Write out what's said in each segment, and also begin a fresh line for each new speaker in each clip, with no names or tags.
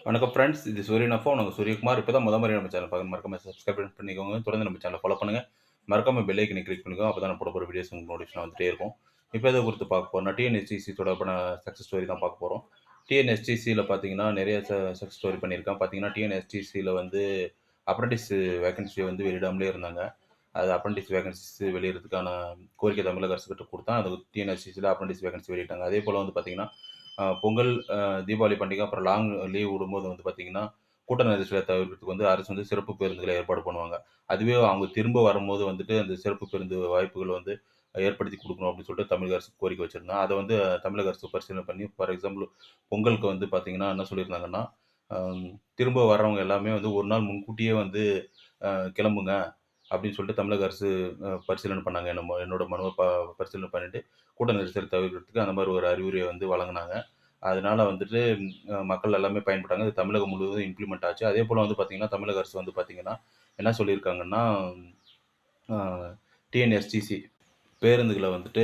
வணக்கம் ஃப்ரெண்ட்ஸ். இது சூரியன் எஃப்எம். நாங்க சூரியகுமார். இப்ப தான் முறையா நம்ம சேனல் பார்க்க மறக்காம சப்ஸ்கிரைப் பண்ணிக்கோங்க. தொடர்ந்து நம்ம சேனல ஃபாலோ பண்ணுங்க. மறக்காம பெல் ஐக்கனை கிளிக் பண்ணிக்கோங்க. அப்பதான் நான் போட போற வீடியோஸ் உங்களுக்கு நோட்டிஃபிகேஷன் வந்துட்டே இருக்கும். இப்ப எத குறித்து பார்க்க போறோம்னா, டிஎன்எஸ்டிசி தொடர்பான சக்சஸ் ஸ்டோரி தான் பார்க்க போறோம். டிஎன்எஸ்டிசில பார்த்தீங்கன்னா, நெறைய சக்சஸ் ஸ்டோரி பண்ணியிருக்கான். பார்த்தீங்கன்னா, டிஎன்எஸ்டிசில வந்து அப்ரண்டிஸ் வேக்கன்சி வந்து வெளியிடாமலே இருந்தாங்க. அது அப்ரண்டிஸ் வேகன்சிஸ் வெளியிடறதுக்கான கோரிக்கை தமிழக அரசுகிட்ட குடுத்தா, அது டிஎன்எஸ்சிசில அப்ரண்டிஸ் வேகன்சி வெளியிட்டாங்க. அதேபோல வந்து பார்த்தீங்கன்னா, பொங்கல், தீபாவளி பண்டிகை, அப்புறம் லாங் லீவ் விடும்போது வந்து பார்த்தீங்கன்னா, கூட்ட நெரிசல தவிர்க்கிறதுக்கு வந்து அரசு வந்து சிறப்பு பேருந்துகள ஏற்பாடு பண்ணுவாங்க. அதுவே அவங்க திரும்ப வரும்போது வந்துட்டு, அந்த சிறப்பு பேருந்து வாய்ப்புகள் வந்து ஏற்படுத்தி குடுக்கணும் அப்படின்னு சொல்லிட்டு தமிழக அரசுக்கு கோரிக்கை வச்சிருந்தாங்க. அத வந்து தமிழக அரசு பரிசீலனை பண்ணி, ஃபார் எக்ஸாம்பிள் பொங்கலுக்கு வந்து பார்த்தீங்கன்னா, என்ன சொல்லியிருந்தாங்கன்னா, அம் திரும்ப வர்றவங்க எல்லாமே வந்து 1 நாள் முன்கூட்டியே வந்து கிளம்புங்க அப்படின்னு சொல்லிட்டு தமிழக அரசு பரிசீலனை பண்ணாங்க. என்னோட மனுவ பரிசீலனை பண்ணிட்டு, கூட்ட நெரிசல் தவிர்க்கிறதுக்கு அந்த மாரி ஒரு அறிவுரைய வந்து வழங்குனாங்க. அதனால வந்துட்டு மக்கள் எல்லாமே பயன்பட்டாங்க. இது தமிழகம் முழுவதும் இம்ப்ளிமெண்ட் ஆச்சு. அதேபோல வந்து பார்த்தீங்கன்னா, தமிழக அரசு வந்து பார்த்தீங்கன்னா, என்ன சொல்லியிருக்காங்கன்னா, அ டிஎன்எஸ்டிசி பேருந்துகள வந்துட்டு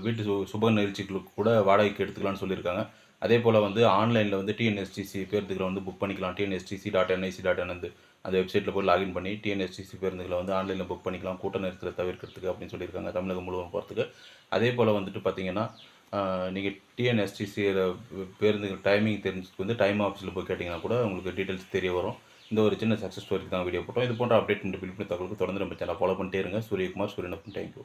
வீட்டு சுப நிகழ்ச்சிகளுக்கு கூட வாடகைக்கு எடுத்துக்கலாம்னு சொல்லியிருக்காங்க. அதேபோல வந்து ஆன்லைன்ல வந்து டிஎன்எஸ்டிசி பேருந்துகள வந்து புக் பண்ணிக்கலாம். TNSTC.nic.in அந்த வெப்சைட்ல போய் லாகின் பண்ணி டிஎன்எஸ்டிசி பேருந்துகள வந்து ஆன்லைன்ல புக் பண்ணிக்கலாம். கூட்ட நெரிசல தவிர்க்கிறதுக்கு அப்படின்னு சொல்லியிருக்காங்க. தமிழகம் முழுவதும் போறதுக்கு. அதேபோல வந்துட்டு பார்த்தீங்கன்னா, நீங்க டிஎன்எஸ்டிசில பேருந்துகள் டைமிங் தெரிஞ்சுக்க வந்து டைம் ஆப்ஷன்ல போய் கேட்டீங்கன்னா கூட உங்களுக்கு டீட்டெயில்ஸ் தெரிய வரும். இந்த ஒரு சின்ன சக்சஸ் ஸ்டோரிக்கு தான் வீடியோ போட்டோம். இது போன்ற அப்டேட் மற்றும் பிடிப்பு தகவலுக்கு தொடர்ந்து நம்ம சேனல ஃபாலோ பண்ணிட்டே இருங்க. சூரியகுமார், சூரியன். Thank you.